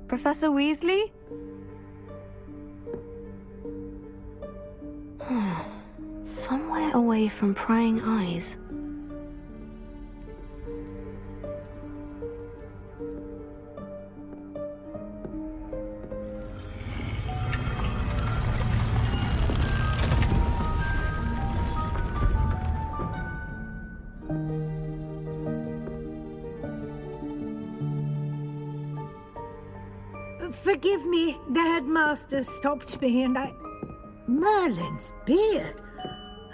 Professor Weasley? Somewhere away from prying eyes. Forgive me, the headmaster stopped me and I... Merlin's beard.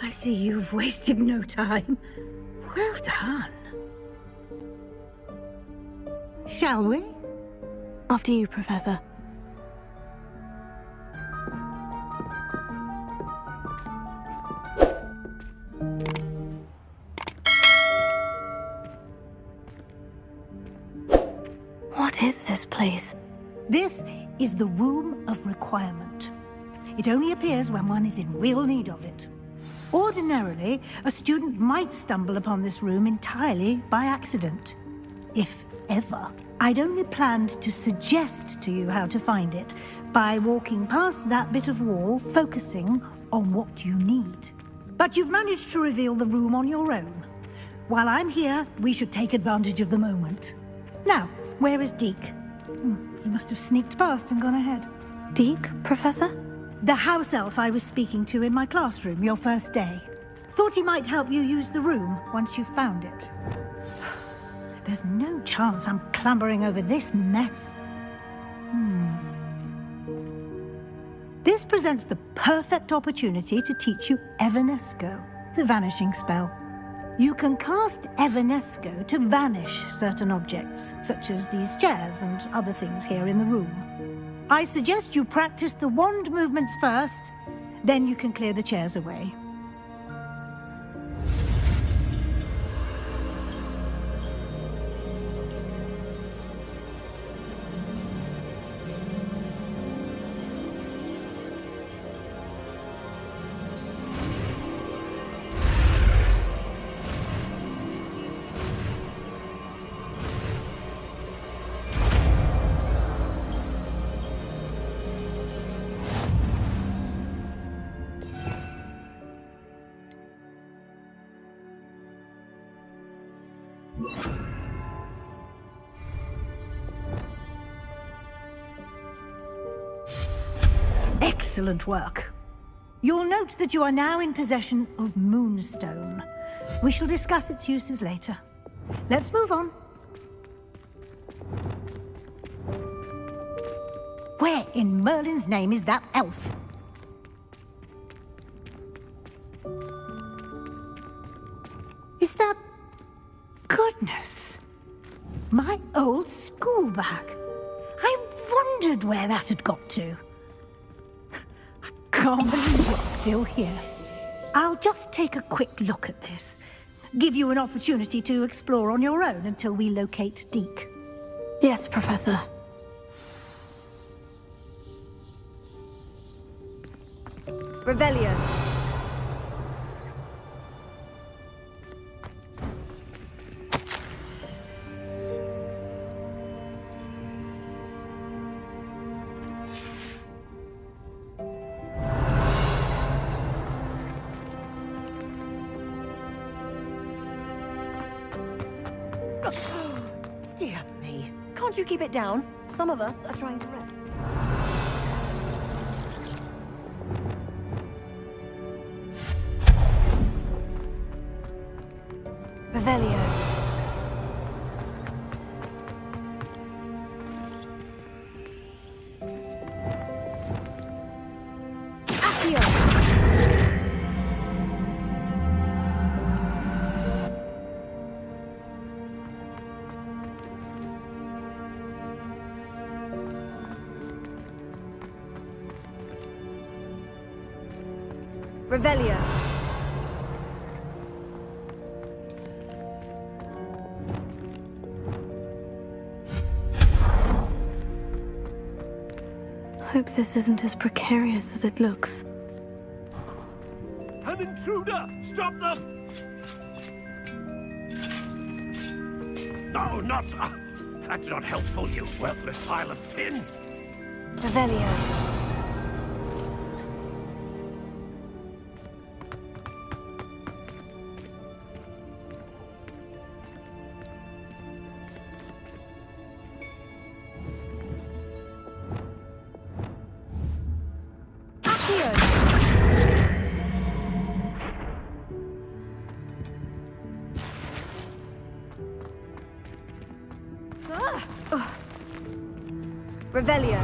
I see you've wasted no time. Well done. Shall we? After you, Professor. What is this place? This is the Room of Requirement. It only appears when one is in real need of it. Ordinarily, a student might stumble upon this room entirely by accident. If ever. I'd only planned to suggest to you how to find it by walking past that bit of wall, focusing on what you need. But you've managed to reveal the room on your own. While I'm here, we should take advantage of the moment. Now, where is Deke? He must have sneaked past and gone ahead. Deke, Professor? The house elf I was speaking to in my classroom your first day. Thought he might help you use the room once you found it. There's no chance I'm clambering over this mess. This presents the perfect opportunity to teach you Evanesco, the vanishing spell. You can cast Evanesco to vanish certain objects, such as these chairs and other things here in the room. I suggest you practice the wand movements first, then you can clear the chairs away. Excellent work. You'll note that you are now in possession of Moonstone. We shall discuss its uses later. Let's move on. Where in Merlin's name is that elf? Is that... Goodness! My old school bag. I wondered where that had got to. Can't believe it's still here. I'll just take a quick look at this. Give you an opportunity to explore on your own until we locate Deke. Yes, Professor. Revelio. Dear me. Can't you keep it down? Some of us are trying to rest. Revelio. Revelio. Hope this isn't as precarious as it looks. An intruder! Stop them! No, not... That's not helpful, you worthless pile of tin. Revelio. Revelio.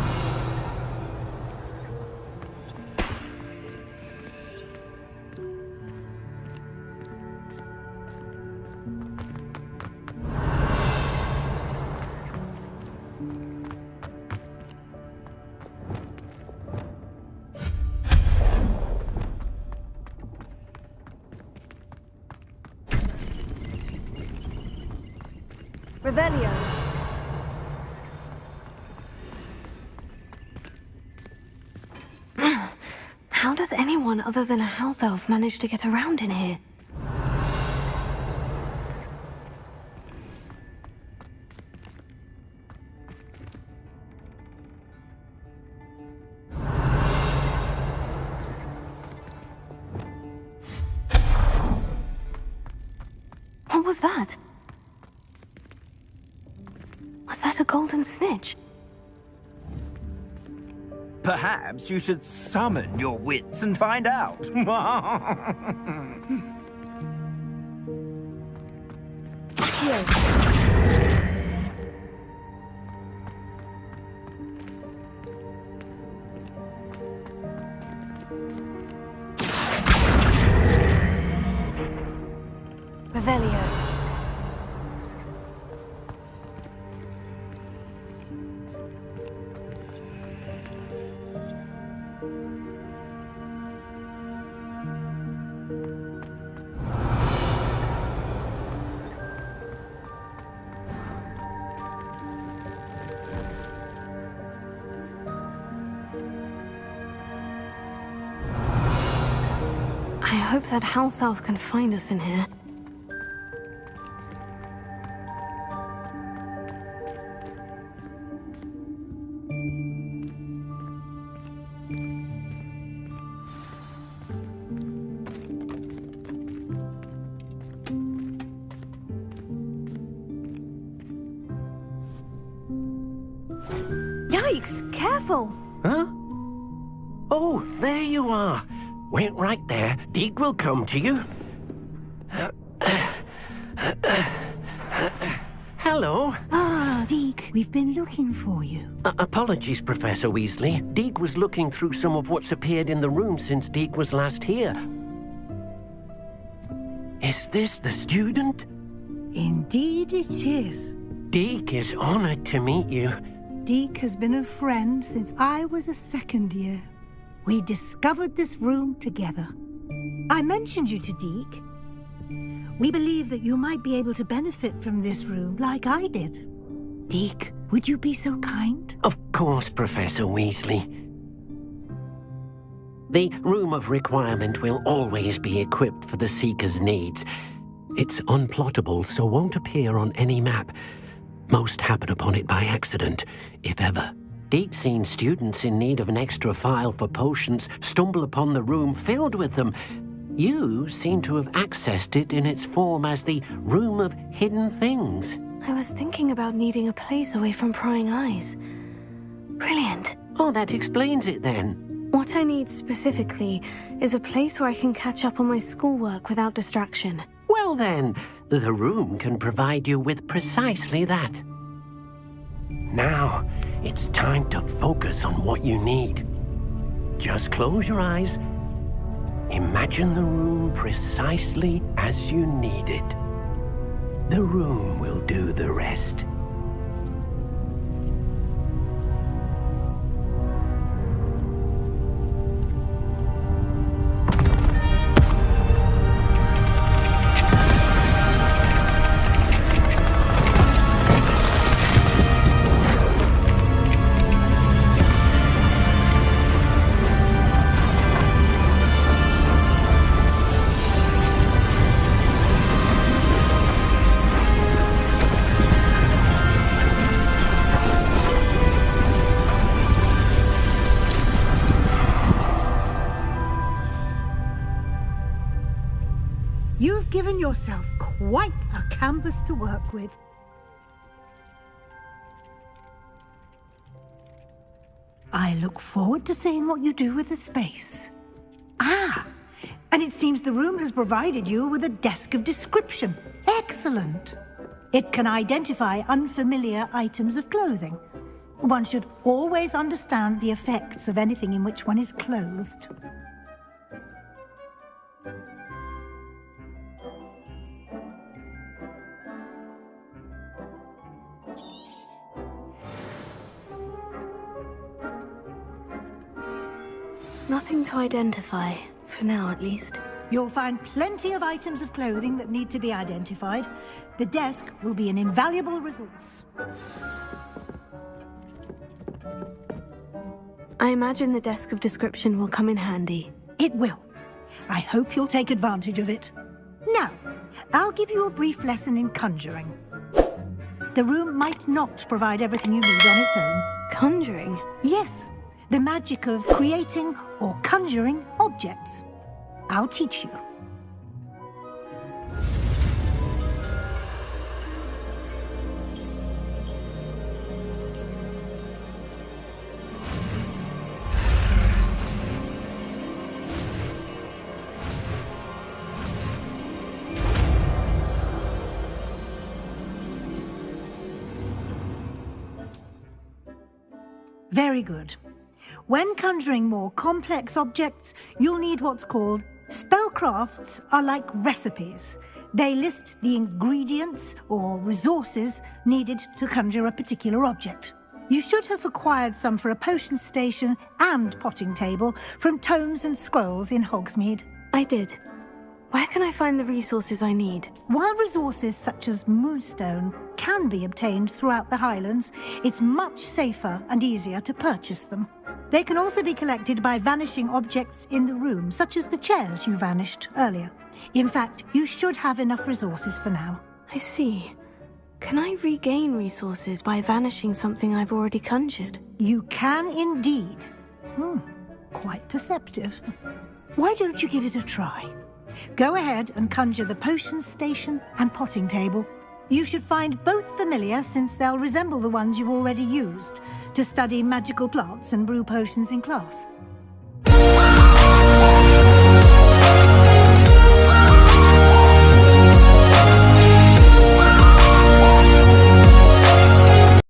Revelio. How does anyone other than a house elf manage to get around in here? What was that? Was that a golden snitch? Perhaps you should summon your wits and find out. Revelio. I hope that house elf can find us in here. Yikes! Careful! Huh? Oh, there you are. Wait right there. Deek will come to you. Hello. Ah, Deek, we've been looking for you. Apologies, Professor Weasley. Deek was looking through some of what's appeared in the room since Deek was last here. Is this the student? Indeed it is. Deek is honored to meet you. Deek has been a friend since I was a second year. We discovered this room together. I mentioned you to Deek. We believe that you might be able to benefit from this room like I did. Deek, would you be so kind? Of course, Professor Weasley. The Room of Requirement will always be equipped for the Seeker's needs. It's unplottable, so won't appear on any map. Most happen upon it by accident, if ever. Deek's seen students in need of an extra file for potions stumble upon the room filled with them. You seem to have accessed it in its form as the Room of Hidden Things. I was thinking about needing a place away from prying eyes. Brilliant. Oh, that explains it then. What I need specifically is a place where I can catch up on my schoolwork without distraction. Well then, the room can provide you with precisely that. Now, it's time to focus on what you need. Just close your eyes. Imagine the room precisely as you need it. The room will do the rest. given yourself quite a canvas to work with. I look forward to seeing what you do with the space. Ah, and it seems the room has provided you with a desk of description. Excellent. It can identify unfamiliar items of clothing. One should always understand the effects of anything in which one is clothed. Nothing to identify, for now at least. You'll find plenty of items of clothing that need to be identified. The desk will be an invaluable resource. I imagine the desk of description will come in handy. It will. I hope you'll take advantage of it. Now, I'll give you a brief lesson in conjuring. The room might not provide everything you need on its own. Conjuring? Yes, the magic of creating or conjuring objects. I'll teach you. Very good. When conjuring more complex objects, you'll need what's called spellcrafts are like recipes. They list the ingredients or resources needed to conjure a particular object. You should have acquired some for a potion station and potting table from tomes and scrolls in Hogsmeade. I did. Where can I find the resources I need? While resources such as moonstone can be obtained throughout the Highlands, it's much safer and easier to purchase them. They can also be collected by vanishing objects in the room, such as the chairs you vanished earlier. In fact, you should have enough resources for now. I see. Can I regain resources by vanishing something I've already conjured? You can indeed. Quite perceptive. Why don't you give it a try? Go ahead and conjure the potion station and potting table. You should find both familiar, since they'll resemble the ones you've already used to study magical plants and brew potions in class.